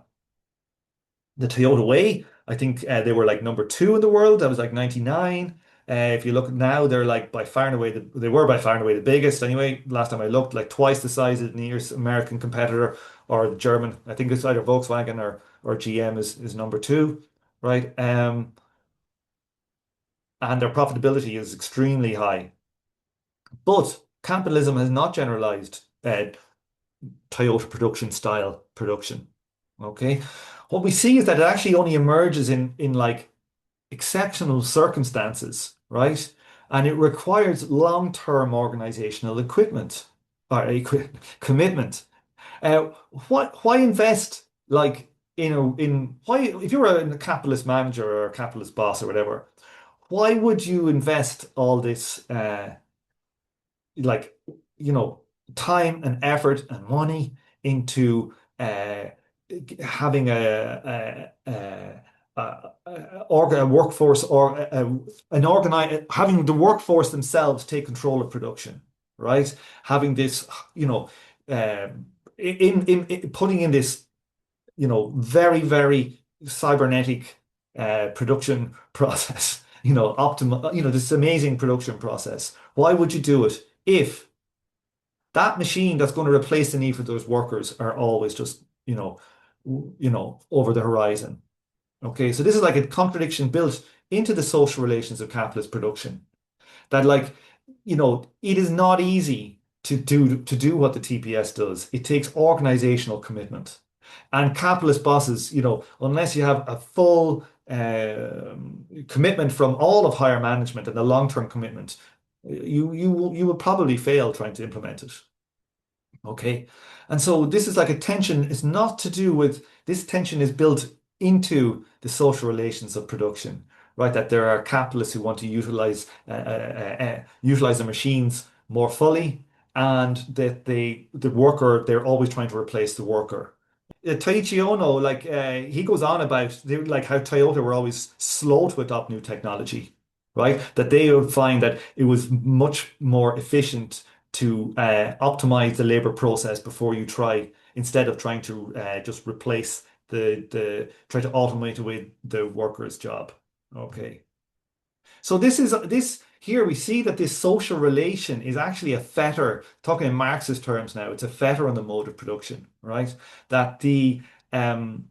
Toyota Way. I think they were like number two in the world. That was like 99. If you look now, they're like by far and away they were by far and away the biggest anyway. Last time I looked, like twice the size of the nearest American competitor or the German. I think it's either Volkswagen or GM is number two, right? And their profitability is extremely high. But capitalism has not generalized Toyota production style production. Okay. What we see is that it actually only emerges in like exceptional circumstances, right? And it requires long-term organizational equipment or commitment. Uh, why invest like in why if you're a capitalist manager or a capitalist boss or whatever, why would you invest all this like time and effort and money into having a workforce or an organize having the workforce themselves take control of production, right? Having this, in putting in this, very cybernetic production process, optimal, this amazing production process. Why would you do it if that machine that's going to replace the need for those workers are always just, over the horizon? Okay, so this is like a contradiction built into the social relations of capitalist production. That like, it is not easy to do what the TPS does. It takes organizational commitment. And capitalist bosses, unless you have a full commitment from all of higher management and a long-term commitment, you will probably fail trying to implement it. Okay. And so this is like a tension. It's not to do with this tension is built into the social relations of production, right? That there are capitalists who want to utilize the machines more fully, and that the worker, they're always trying to replace the worker. Taiichi Ono, like he goes on about like how Toyota were always slow to adopt new technology, right? That they would find that it was much more efficient to optimize the labor process before you try, instead of trying to just replace the try to automate away the worker's job. Okay. So this here we see that this social relation is actually a fetter, talking in Marxist terms now, it's a fetter on the mode of production, right? That um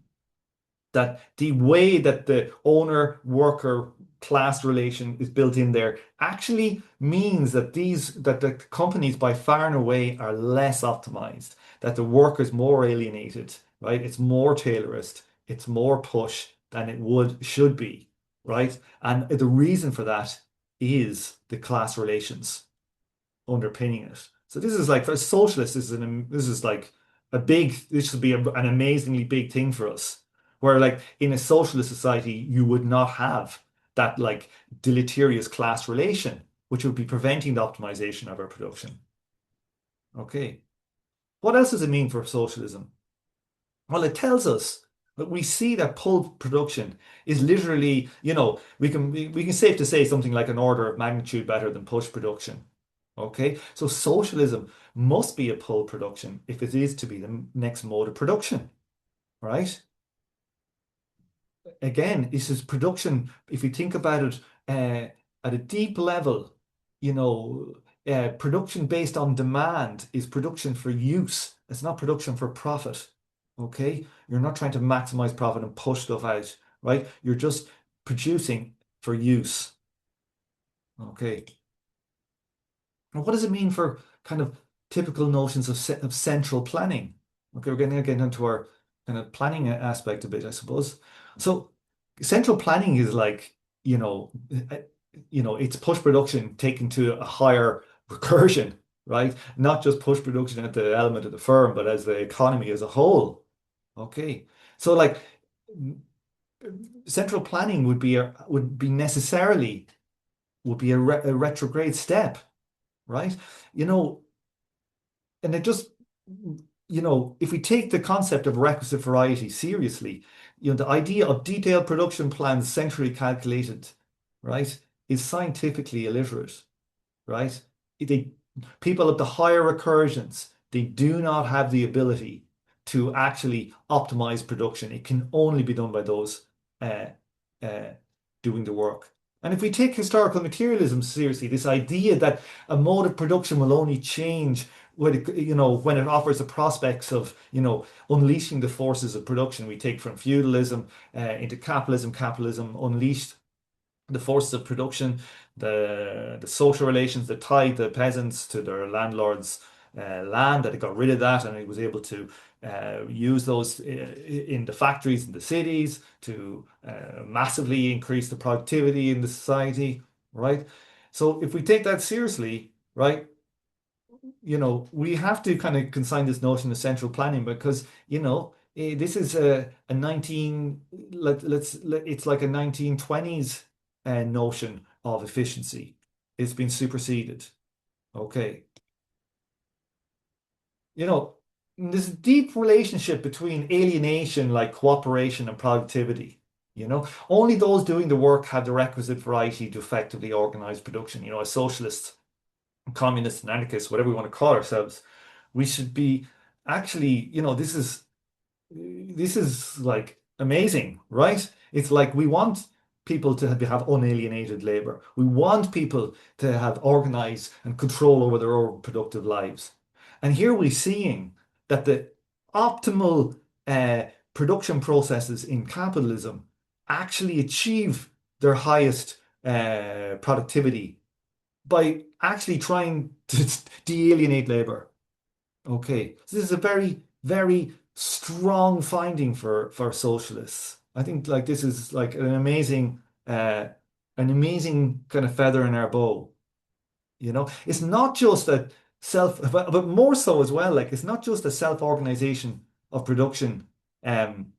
the way that the owner worker class relation is built in there actually means that the companies by far and away are less optimized, that the work is more alienated, right? It's more Taylorist, it's more push than it would should be, right? And the reason for that is the class relations underpinning it. So this is like for a socialist, this is like this would be an amazingly big thing for us. Where like in a socialist society, you would not have that like deleterious class relation, which would be preventing the optimization of our production. Okay. What else does it mean for socialism? Well, it tells us that we see that pull production is literally, we can safe to say something like an order of magnitude better than push production. Okay, so socialism must be a pull production if it is to be the next mode of production, right? Again, this is production. If you think about it at a deep level, production based on demand is production for use. It's not production for profit. Okay, you're not trying to maximize profit and push stuff out, right? You're just producing for use. Okay. And what does it mean for kind of typical notions of central planning? Okay, we're getting again into our kind of planning aspect a bit, I suppose. So central planning is like, it's push production taken to a higher recursion, right? Not just push production at the element of the firm, but as the economy as a whole. Okay. So like central planning would be necessarily would be a retrograde step, right? You know, and it just, if we take the concept of requisite variety seriously, the idea of detailed production plans centrally calculated, right, is scientifically illiterate, right? They, people of the higher recursions, they do not have the ability to actually optimize production. It can only be done by those uh, uh, doing the work. And if we take historical materialism seriously, this idea that a mode of production will only change when when it offers the prospects of, unleashing the forces of production we take from feudalism into capitalism, capitalism unleashed the forces of production, the social relations that tied the peasants to their landlords' land, that it got rid of that and it was able to use those in the factories in the cities to massively increase the productivity in the society, right? So if we take that seriously, right, we have to kind of consign this notion of central planning because, this is a 19, it's like a 1920s notion of efficiency. It's been superseded. Okay. You know, there's a deep relationship between alienation, like cooperation and productivity. Only those doing the work have the requisite variety to effectively organize production. As socialists, communists, and anarchists, whatever we want to call ourselves, we should be actually, this is like amazing, right? It's like we want people to have unalienated labor. We want people to have organized and control over their own productive lives. And here we're seeing that the optimal production processes in capitalism actually achieve their highest productivity by actually trying to de-alienate labor. Okay, so this is a very, very strong finding for socialists. I think like this is like an amazing kind of feather in our bow. It's not just that but more so as well. Like it's not just a self-organization of production. Um,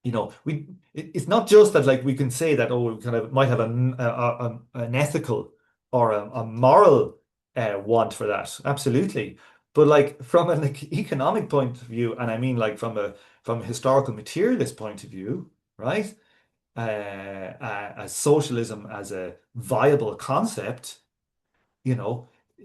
it's not just that like we can say that we kind of might have an ethical or a moral want for that. Absolutely. But like from an economic point of view, and I mean like from a historical materialist point of view, right? As socialism as a viable concept,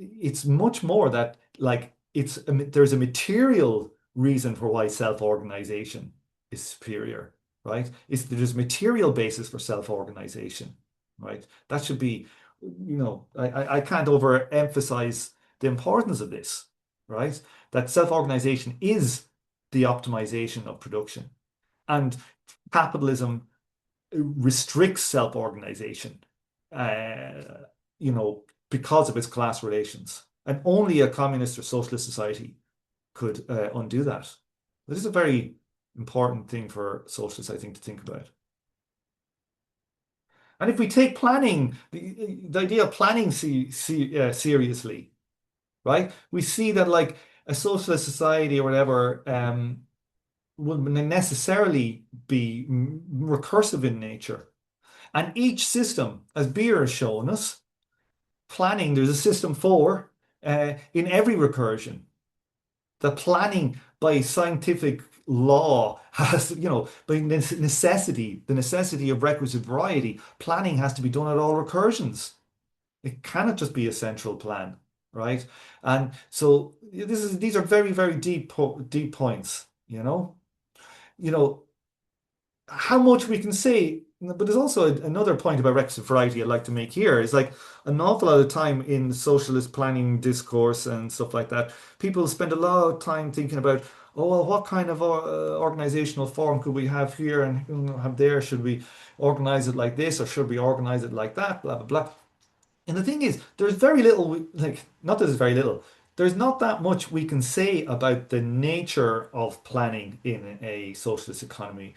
it's much more that like there's a material reason for why self-organization is superior, right? There's material basis for self-organization, right? That should be, I can't overemphasize the importance of this, right? That self-organization is the optimization of production. And capitalism restricts self-organization, uh, you know, because of its class relations. And only a communist or socialist society could undo that. This is a very important thing for socialists, I think, to think about. And if we take planning, the idea of planning seriously, right? We see that like a socialist society or whatever will necessarily be recursive in nature. And each system, as Beer has shown us, planning, there's a system for in every recursion. The planning by scientific law has, by necessity, the necessity of requisite variety, planning has to be done at all recursions. It cannot just be a central plan, right? And so these are very, very deep points, You know, how much we can say, but there's also another point about requisite variety I'd like to make here is like an awful lot of time in socialist planning discourse and stuff like that. People spend a lot of time thinking about, oh, well, what kind of organizational form could we have here and have there? Should we organize it like this or should we organize it like that? Blah, blah, blah. And the thing is, there's very little, like, not that there's very little, there's not that much we can say about the nature of planning in a socialist economy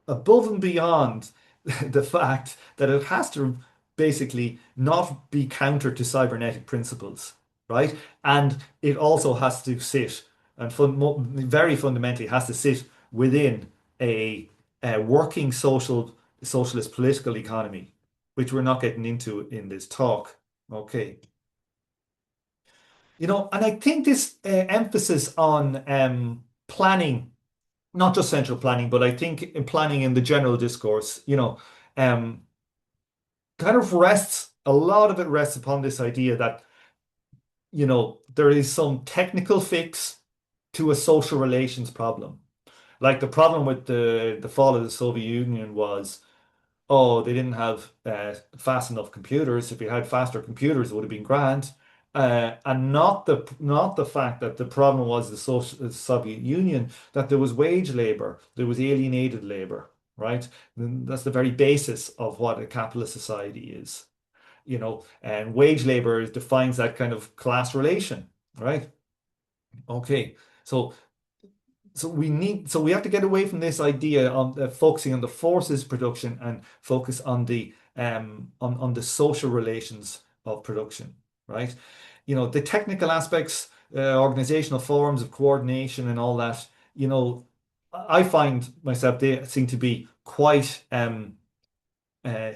above and beyond the fact that it has to basically not be counter to cybernetic principles, right? And it also has to sit and very fundamentally has to sit within a working socialist political economy, which we're not getting into in this talk. Okay. And I think this emphasis on planning not just central planning, but I think in planning in the general discourse, um, kind of a lot of it rests upon this idea that, there is some technical fix to a social relations problem. Like the problem with the fall of the Soviet Union was oh, they didn't have fast enough computers. If we had faster computers, it would have been grand. And not the fact that the problem was the Soviet Union, that there was wage labor, there was alienated labor, right? And that's the very basis of what a capitalist society is, and wage labor defines that kind of class relation, right? Okay, so so we have to get away from this idea on focusing on the forces production and focus on the social relations of production, right? The technical aspects, organizational forms of coordination and all that, I find myself they seem to be quite uh,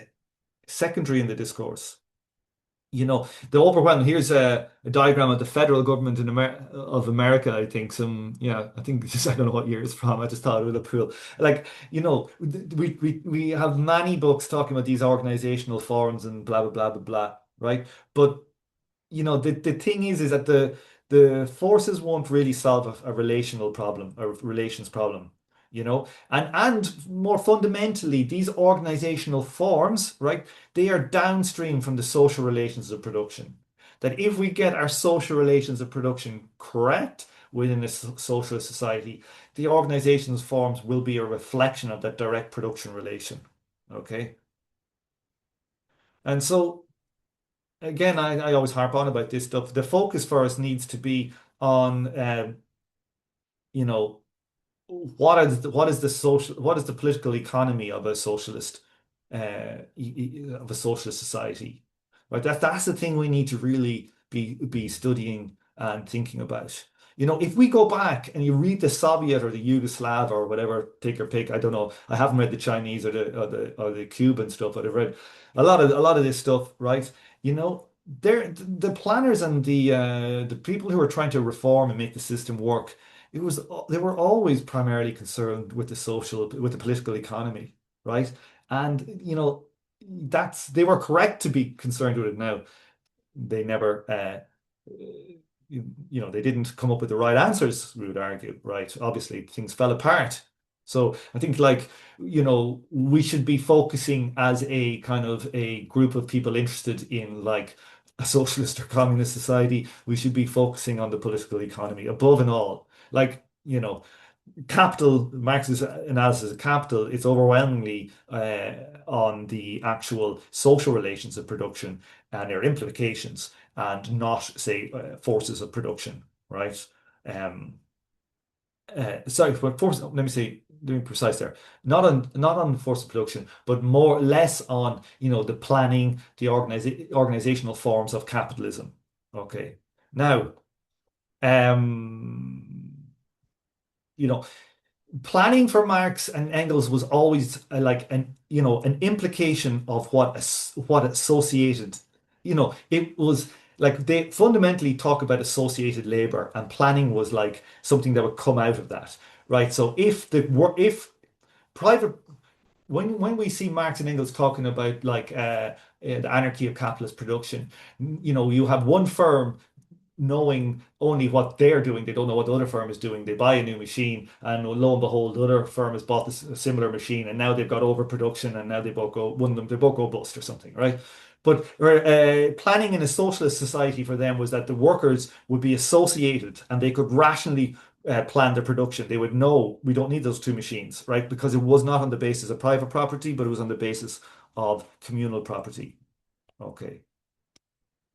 secondary in the discourse. The overwhelming. Here's a diagram of the federal government of America. I think yeah, I think just I don't know what year it's from. I just thought it was a cool. Like, we have many books talking about these organizational forms and blah blah blah blah blah, right? But the thing is that the forces won't really solve a relational problem or relations problem, and more fundamentally, these organizational forms, right, they are downstream from the social relations of production. That if we get our social relations of production correct within a socialist society, the organizational forms will be a reflection of that direct production relation. Okay. And so again, I always harp on about this stuff. The focus for us needs to be on, you know, what is the political economy of a socialist, of a socialist society, right? That's the thing we need to really be studying and thinking about. If we go back and you read the Soviet or the Yugoslav or whatever, take your pick. I don't know. I haven't read the Chinese or the Cuban stuff, but I've read a lot of this stuff, right? The planners and the people who are trying to reform and make the system work, they were always primarily concerned with the political economy, right? And they were correct to be concerned with it. Now they never they didn't come up with the right answers, we would argue, right? Obviously things fell apart. So I think, like, we should be focusing as a kind of a group of people interested in, like, a socialist or communist society. We should be focusing on the political economy above and all. Like, capital, Marx's analysis of capital, it's overwhelmingly on the actual social relations of production and their implications, and not, say, forces of production, right? Um, sorry, but let me say, let me precise there. Not on force of production, but more less on, the planning, the organizational forms of capitalism. Okay. Now, um, you know, planning for Marx and Engels was always like an implication of what associated, it was like they fundamentally talk about associated labor, and planning was like something that would come out of that, right? So if private when we see Marx and Engels talking about, like, the anarchy of capitalist production, you have one firm knowing only what they're doing. They don't know what the other firm is doing. They buy a new machine, and lo and behold, the other firm has bought a similar machine, and now they've got overproduction, and now they both go bust or something, right? But planning in a socialist society for them was that the workers would be associated, and they could rationally plan their production. They would know we don't need those two machines, right? Because it was not on the basis of private property, but it was on the basis of communal property. Okay,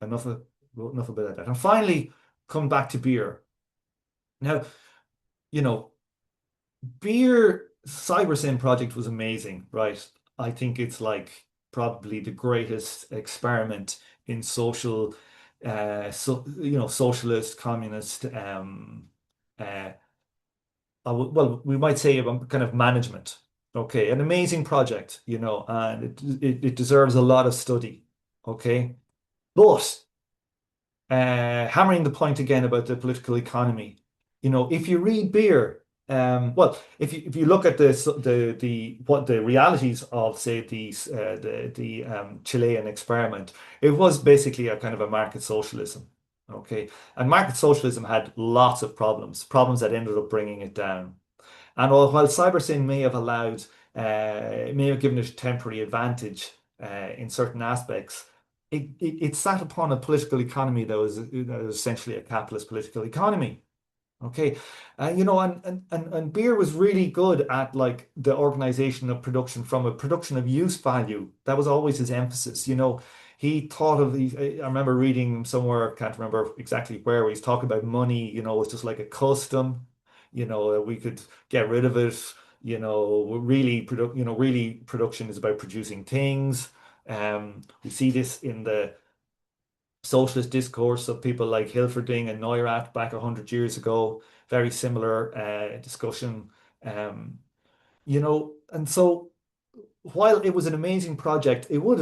enough of, enough about that. And finally, come back to beer. Now, you know, beer CyberSyn project was amazing, right? I think it's like probably the greatest experiment in socialist, communist, uh, well, we might say, kind of management. Okay, an amazing project, and it deserves a lot of study. Okay, but hammering the point again about the political economy. If you read Beer, well, if you look at the realities of, say, the Chilean experiment, it was basically a kind of a market socialism. Okay, and market socialism had lots of problems that ended up bringing it down. And while CyberSyn may have allowed it may have given it a temporary advantage in certain aspects. It sat upon a political economy that was essentially a capitalist political economy. Okay. And beer was really good at like the organization of production from a production of use value. That was always his emphasis. He thought of these. I remember reading somewhere, I can't remember exactly where, he's talking about money, it's just like a custom, we could get rid of it. Really production is about producing things. We see this in the socialist discourse of people like Hilferding and Neurath back 100 years ago. Very similar discussion. And so while it was an amazing project, it would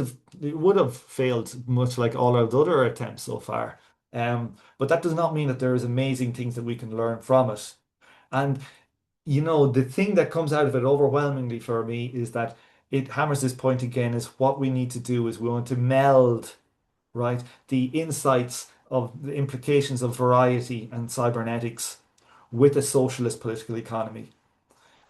have failed much like all our other attempts so far. But that does not mean that there is amazing things that we can learn from it. And the thing that comes out of it overwhelmingly for me is that it hammers this point again is what we need to do is we want to meld, right? The insights of the implications of variety and cybernetics with a socialist political economy.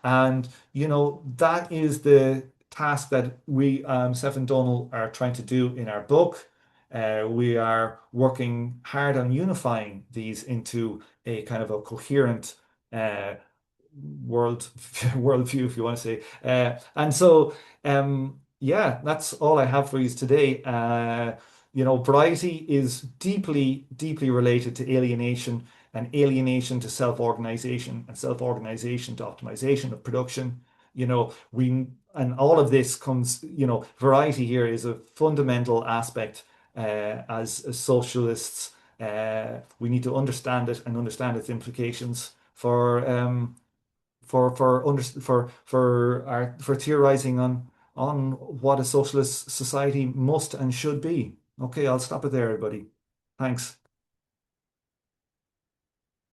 And, that is the task that we, Seth and Donald, are trying to do in our book. We are working hard on unifying these into a kind of a coherent uh, world worldview, if you want to say. And so, yeah, that's all I have for you today. Variety is deeply, deeply related to alienation, and alienation to self-organization, and self-organization to optimization of production. We and all of this comes, variety here is a fundamental aspect as socialists. We need to understand it and understand its implications for theorizing on what a socialist society must and should be. Okay, I'll stop it there, everybody. Thanks.